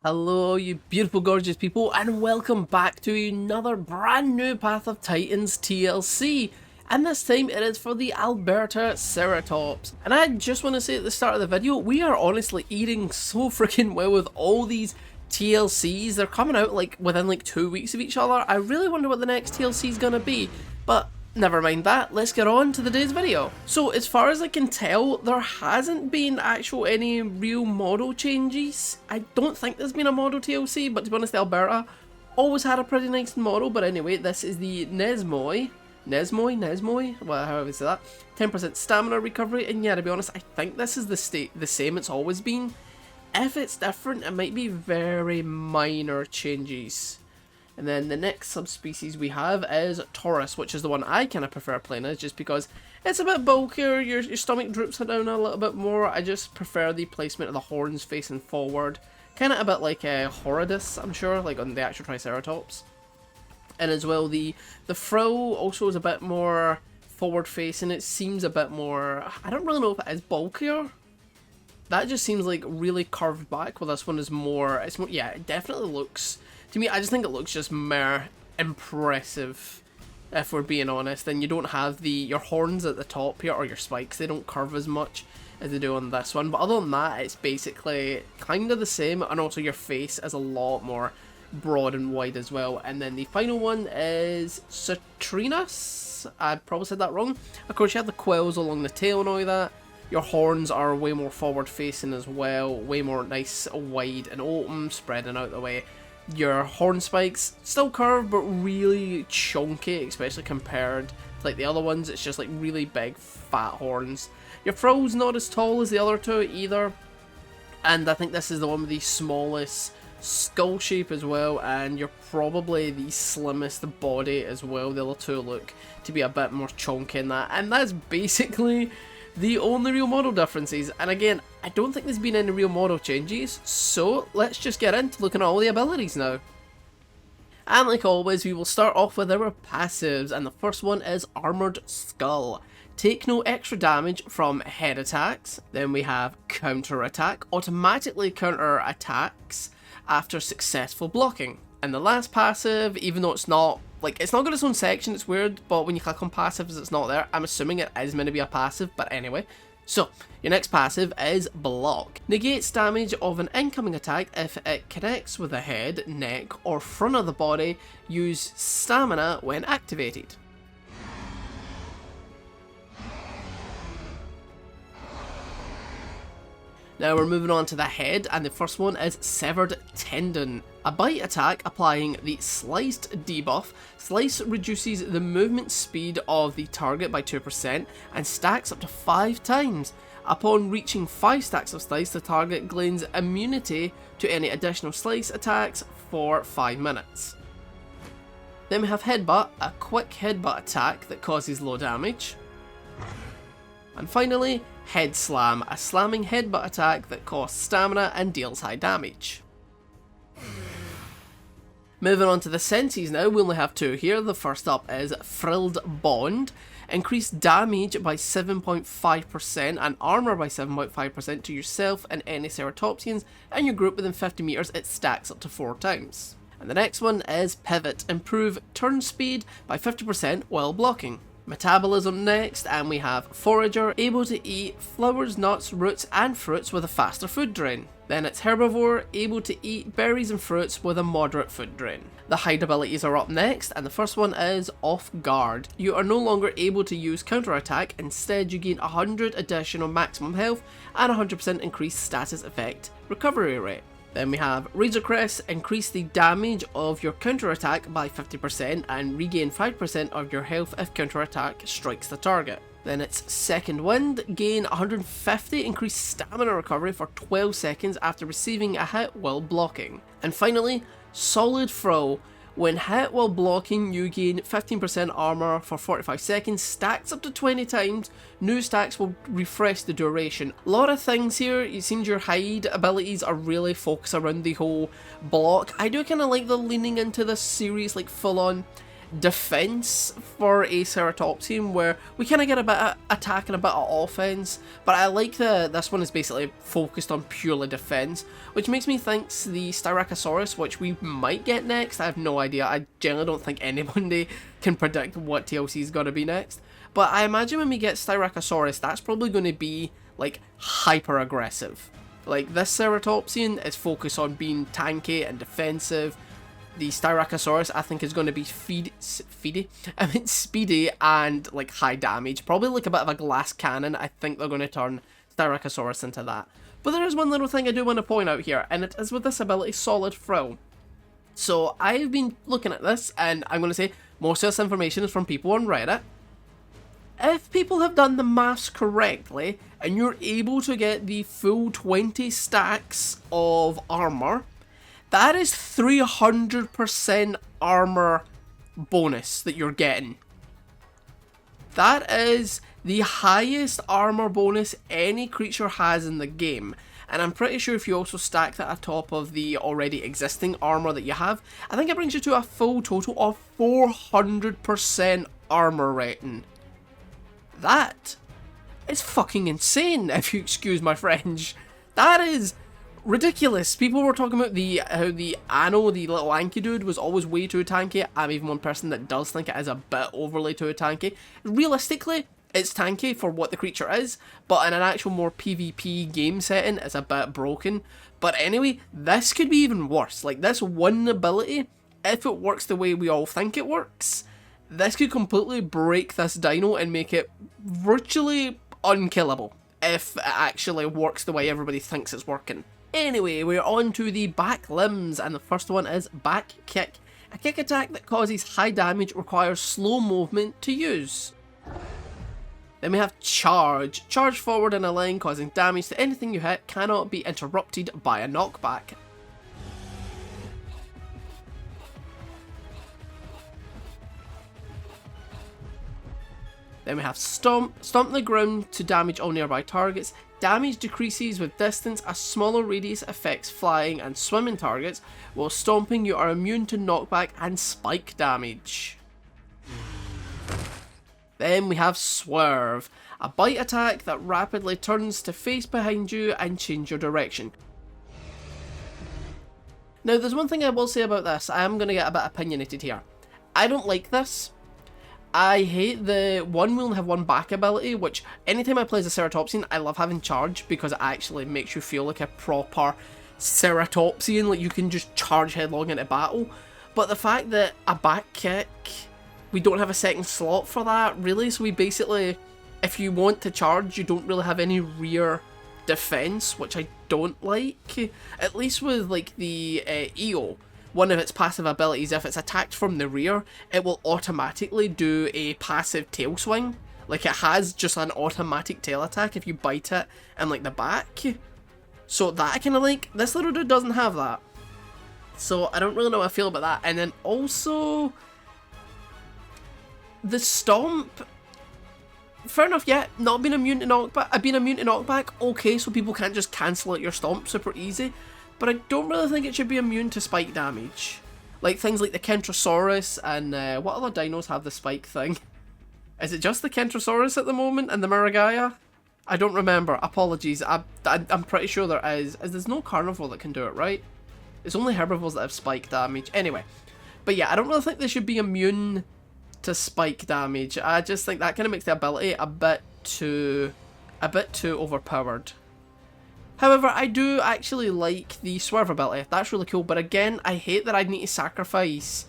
Hello you beautiful gorgeous people, and welcome back to another brand new Path of Titans TLC, and this time it is for the Albertaceratops. And I just want to say at the start of the video, we are honestly eating so freaking well with all these TLCs. They're coming out like within like 2 weeks of each other. I really wonder what the next TLC is gonna be, but never mind that, let's get on to today's video. So as far as I can tell, there hasn't been any real model changes. I don't think there's been a model TLC, but to be honest, the Alberta always had a pretty nice model. But anyway, this is the Nesmoy, well, however you say that, 10% stamina recovery, and yeah, to be honest, I think this is the same it's always been. If it's different, it might be very minor changes. And then the next subspecies we have is Taurus, which is the one I kind of prefer playing as, just because it's a bit bulkier, your stomach droops down a little bit more. I just prefer the placement of the horns facing forward, kind of a bit like a Horridus, I'm sure, like on the actual Triceratops. And as well, the frill also is a bit more forward facing. It seems a bit more, I don't really know if it is bulkier. That just seems like really curved back, while this one is more, it's more, yeah, it definitely looks, to me, I just think it looks just more impressive, if we're being honest. And you don't have your horns at the top here, or your spikes, they don't curve as much as they do on this one. But other than that, it's basically kind of the same, and also your face is a lot more broad and wide as well. And then the final one is Citrinus, I probably said that wrong. Of course, you have the quills along the tail and all that. Your horns are way more forward facing as well, way more nice, wide and open, spreading out the way. Your horn spikes still curved, but really chunky, especially compared to like the other ones. It's just like really big fat horns. Your frill's not as tall as the other two either, and I think this is the one with the smallest skull shape as well, and you're probably the slimmest body as well. The other two look to be a bit more chunky in that, and that's basically the only real model differences. And again, I don't think there's been any real model changes, so let's just get into looking at all the abilities now. And like always, we will start off with our passives, and the first one is Armoured Skull. Take no extra damage from head attacks. Then we have Counter Attack, automatically counter attacks after successful blocking. And the last passive, even though it's not got its own section, it's weird, but when you click on passives it's not there. I'm assuming it is meant to be a passive, but anyway. So, your next passive is Block. Negates damage of an incoming attack if it connects with the head, neck, or front of the body. Use Stamina when activated. Now we're moving on to the head, and the first one is Severed Tendon. A bite attack applying the Sliced debuff. Slice reduces the movement speed of the target by 2% and stacks up to 5 times. Upon reaching 5 stacks of Slice, the target gains immunity to any additional Slice attacks for 5 minutes. Then we have Headbutt, a quick headbutt attack that causes low damage. And finally, Head Slam, a slamming headbutt attack that costs stamina and deals high damage. Moving on to the senses now, we only have 2 here. The first up is Frilled Bond. Increase damage by 7.5% and armor by 7.5% to yourself and any Ceratopsians in your group within 50 meters. It stacks up to 4 times. And the next one is Pivot. Improve turn speed by 50% while blocking. Metabolism next, and we have Forager, able to eat flowers, nuts, roots and fruits with a faster food drain. Then it's Herbivore, able to eat berries and fruits with a moderate food drain. The hide abilities are up next, and the first one is Off Guard. You are no longer able to use counter attack, instead you gain 100 additional maximum health and 100% increased status effect recovery rate. Then we have Razor Crest, increase the damage of your counter attack by 50% and regain 5% of your health if counter attack strikes the target. Then it's Second Wind, gain 150 increased stamina recovery for 12 seconds after receiving a hit while blocking. And finally, Solid Throw. When hit while blocking, you gain 15% armor for 45 seconds, stacks up to 20 times, new stacks will refresh the duration. A lot of things here. It seems your hide abilities are really focused around the whole block. I do kind of like the leaning into this series, like full on defense for a Ceratopsian, where we kind of get a bit of attack and a bit of offense, but I like this one is basically focused on purely defense, which makes me think the Styracosaurus, which we might get next, I have no idea. I generally don't think anybody can predict what TLC is going to be next, but I imagine when we get Styracosaurus, that's probably going to be like hyper aggressive. Like, this Ceratopsian is focused on being tanky and defensive. The Styracosaurus, I think, is going to be speedy and like high damage. Probably like a bit of a glass cannon. I think they're going to turn Styracosaurus into that. But there is one little thing I do want to point out here, and it is with this ability, Solid Frill. So I've been looking at this, and I'm going to say most of this information is from people on Reddit. If people have done the maths correctly, and you're able to get the full 20 stacks of armor, that is 300% armor bonus that you're getting. That is the highest armor bonus any creature has in the game. And I'm pretty sure if you also stack that atop of the already existing armor that you have, I think it brings you to a full total of 400% armor rating. That is fucking insane, if you excuse my French. That is ridiculous. People were talking about how the Anno, the little Anki dude, was always way too tanky. I'm even one person that does think it is a bit overly too tanky. Realistically, it's tanky for what the creature is, but in an actual more PvP game setting, it's a bit broken. But anyway, this could be even worse. Like, this one ability, if it works the way we all think it works, this could completely break this dino and make it virtually unkillable, if it actually works the way everybody thinks it's working. Anyway, we're on to the back limbs, and the first one is Back Kick. A kick attack that causes high damage requires slow movement to use. Then we have Charge. Charge forward in a line, causing damage to anything you hit, cannot be interrupted by a knockback. Then we have Stomp. Stomp the ground to damage all nearby targets. Damage decreases with distance, a smaller radius affects flying and swimming targets, while stomping you are immune to knockback and spike damage. Then we have Swerve, a bite attack that rapidly turns to face behind you and change your direction. Now there's one thing I will say about this, I am going to get a bit opinionated here. I don't like this. I hate the one, we only have one back ability, which anytime I play as a Ceratopsian, I love having Charge because it actually makes you feel like a proper Ceratopsian, like you can just charge headlong into battle. But the fact that a back kick, we don't have a second slot for that, really, so we basically, if you want to charge, you don't really have any rear defense, which I don't like. At least with like the EO. One of its passive abilities, if it's attacked from the rear, it will automatically do a passive tail swing. Like, it has just an automatic tail attack if you bite it in, like, the back. So that I kind of like. This little dude doesn't have that. So I don't really know how I feel about that. And then also, the Stomp. Fair enough, yeah, not being immune to knockback. Being immune to knockback, okay, so people can't just cancel out your Stomp super easy. But I don't really think it should be immune to spike damage. Like things like the Kentrosaurus and what other dinos have the spike thing? Is it just the Kentrosaurus at the moment and the Maragaya? I don't remember. Apologies. I'm pretty sure there is. There's no carnivore that can do it, right? It's only herbivores that have spike damage. Anyway. But yeah, I don't really think they should be immune to spike damage. I just think that kind of makes the ability a bit too overpowered. However, I do actually like the Swerve ability. That's really cool, but again, I hate that I'd need to sacrifice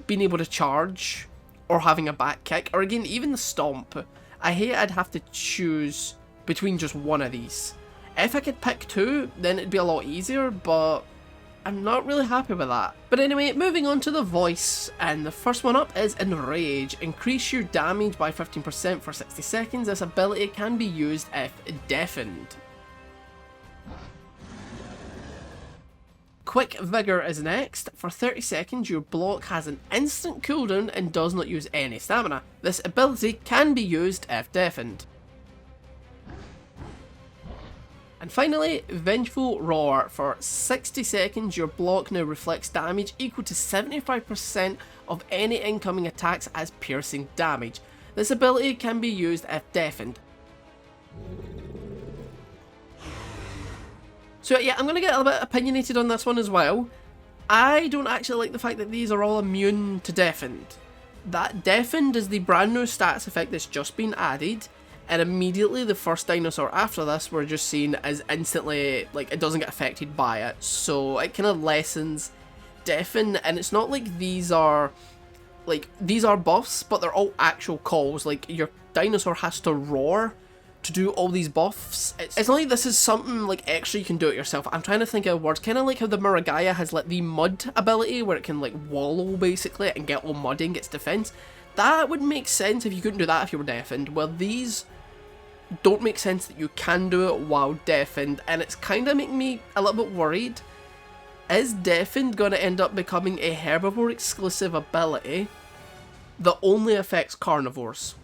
being able to charge or having a back kick, or again, even the Stomp. I hate I'd have to choose between just one of these. If I could pick two, then it'd be a lot easier, but I'm not really happy with that. But anyway, moving on to the voice, and the first one up is Enrage. Increase your damage by 15% for 60 seconds. This ability can be used if deafened. Quick Vigor is next. For 30 seconds, your block has an instant cooldown and does not use any stamina. This ability can be used if deafened. And finally, Vengeful Roar. For 60 seconds, your block now reflects damage equal to 75% of any incoming attacks as piercing damage. This ability can be used if deafened. So yeah, I'm going to get a little bit opinionated on this one as well. I don't actually like the fact that these are all immune to deafened. That deafened is the brand new stats effect that's just been added, and immediately the first dinosaur after this we're just seeing as instantly, like, it doesn't get affected by it, so it kind of lessens deafen. And it's not like these are buffs, but they're all actual calls. Like, your dinosaur has to roar to do all these buffs. It's not like this is something like extra you can do it yourself. I'm trying to think of words, kind of like how the Muragaya has like the mud ability where it can like wallow basically and get all muddy and gets defense. That would make sense if you couldn't do that if you were deafened. Well, these don't make sense that you can do it while deafened, and it's kind of making me a little bit worried. Is deafened going to end up becoming a herbivore exclusive ability that only affects carnivores?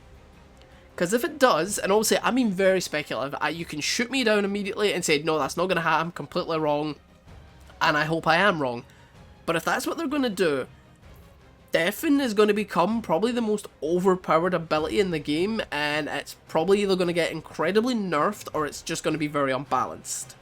Because if it does, and obviously I'm being very speculative, you can shoot me down immediately and say, no, that's not going to happen, I'm completely wrong, and I hope I am wrong. But if that's what they're going to do, Deafen is going to become probably the most overpowered ability in the game, and it's probably either going to get incredibly nerfed or it's just going to be very unbalanced.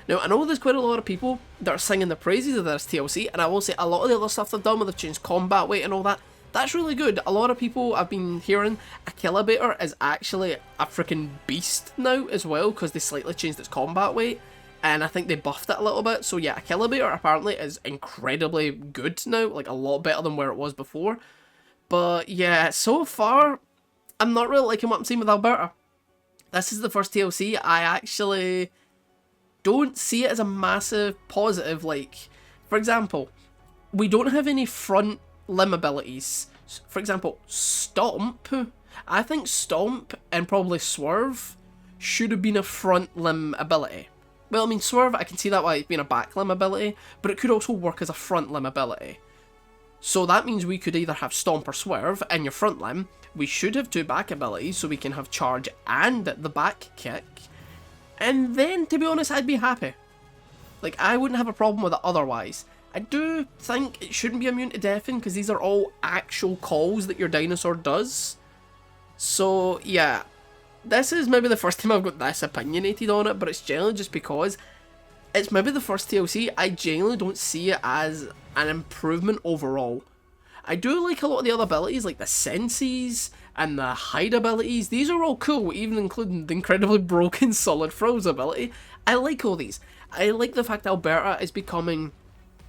Now, I know there's quite a lot of people that are singing the praises of this TLC, and I will say a lot of the other stuff they've done, where they've changed combat weight and all that, that's really good. A lot of people I've been hearing Albertacer is actually a freaking beast now as well, because they slightly changed its combat weight, and I think they buffed it a little bit. So yeah, Albertacer apparently is incredibly good now, like a lot better than where it was before. But yeah, so far, I'm not really liking what I'm seeing with Alberta. This is the first TLC. I actually don't see it as a massive positive. Like, for example, we don't have any front limb abilities. For example, Stomp. I think Stomp and probably Swerve should have been a front limb ability. Well, I mean, Swerve, I can see that why it's being a back limb ability, but it could also work as a front limb ability. So that means we could either have Stomp or Swerve in your front limb. We should have two back abilities, so we can have Charge and the back kick. And then, to be honest, I'd be happy. Like, I wouldn't have a problem with it otherwise. I do think it shouldn't be immune to deafen, because these are all actual calls that your dinosaur does. So, yeah. This is maybe the first time I've got this opinionated on it, but it's generally just because it's maybe the first TLC. I genuinely don't see it as an improvement overall. I do like a lot of the other abilities, like the Senses and the Hide abilities. These are all cool, even including the incredibly broken Solid Froze ability. I like all these. I like the fact that Alberta is becoming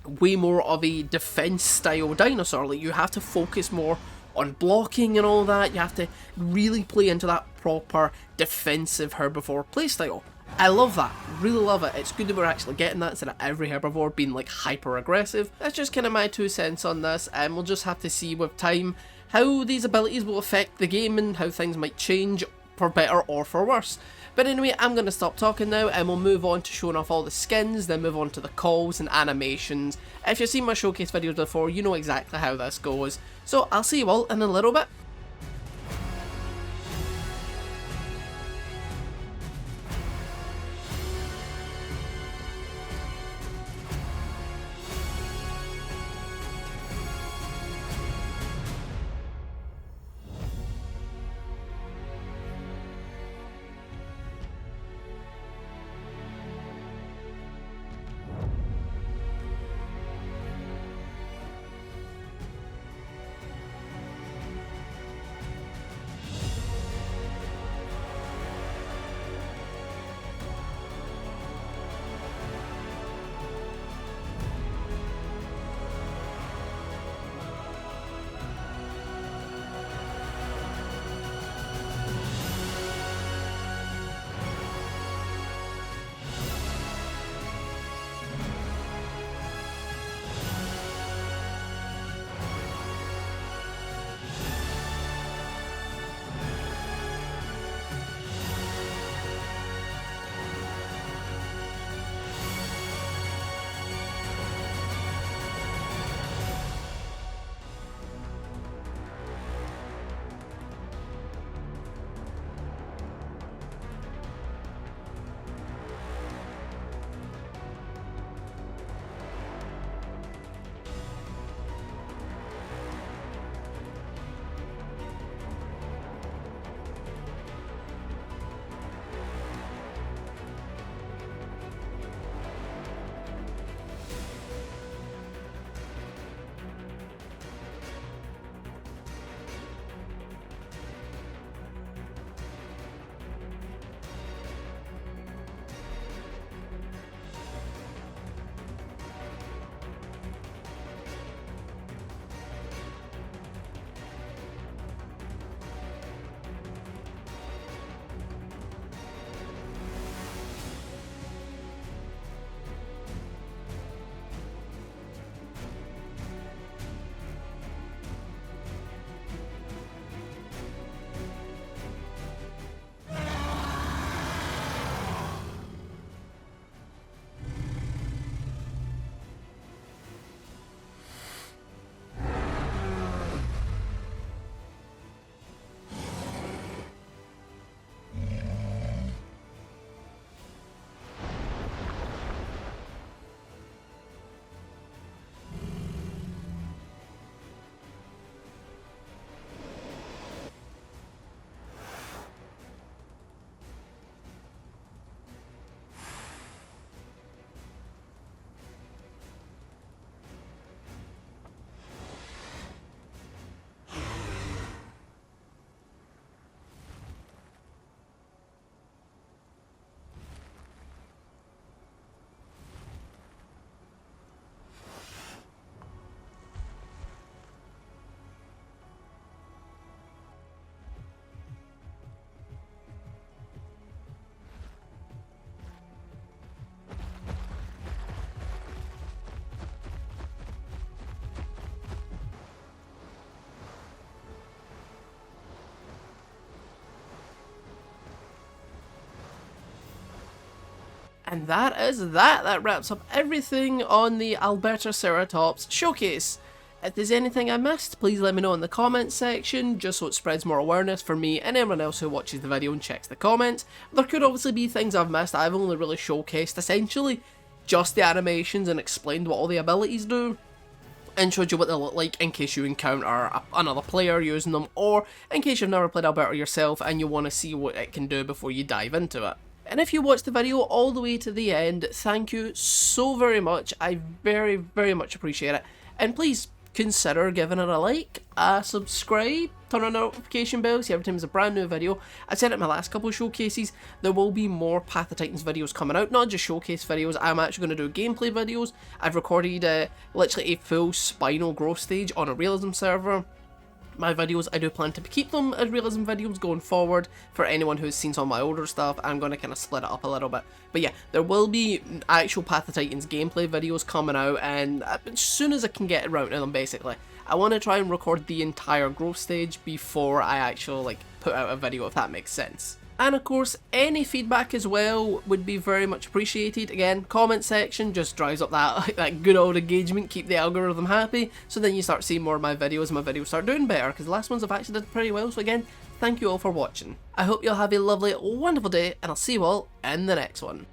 way more of a defense style dinosaur. Like, you have to focus more on blocking and all that. You have to really play into that proper defensive herbivore playstyle. I love that, really love it. It's good that we're actually getting that instead of every herbivore being like hyper aggressive. That's just kind of my 2 cents on this, and we'll just have to see with time how these abilities will affect the game and how things might change for better or for worse. But anyway, I'm going to stop talking now, and we'll move on to showing off all the skins, then move on to the calls and animations. If you've seen my showcase videos before, you know exactly how this goes. So I'll see you all in a little bit. And that is that. That wraps up everything on the Albertaceratops showcase. If there's anything I missed, please let me know in the comments section, just so it spreads more awareness for me and everyone else who watches the video and checks the comments. There could obviously be things I've missed. I've only really showcased essentially just the animations and explained what all the abilities do, and showed you what they look like in case you encounter another player using them, or in case you've never played Alberta yourself and you want to see what it can do before you dive into it. And if you watched the video all the way to the end, thank you so very much. I very, very much appreciate it. And please consider giving it a like, a subscribe, turn on the notification bell so every time there's a brand new video. I said it in my last couple of showcases, there will be more Path of Titans videos coming out, not just showcase videos. I'm actually going to do gameplay videos. I've recorded literally a full spinal growth stage on a realism server. My videos, I do plan to keep them as realism videos going forward. For anyone who's seen some of my older stuff, I'm going to kind of split it up a little bit. But yeah, there will be actual Path of Titans gameplay videos coming out, and as soon as I can get around to them, basically. I want to try and record the entire growth stage before I actually put out a video, if that makes sense. And of course, any feedback as well would be very much appreciated. Again, comment section just drives up that good old engagement, keep the algorithm happy, so then you start seeing more of my videos and my videos start doing better, because the last ones have actually did pretty well. So again, thank you all for watching. I hope you'll have a lovely, wonderful day, and I'll see you all in the next one.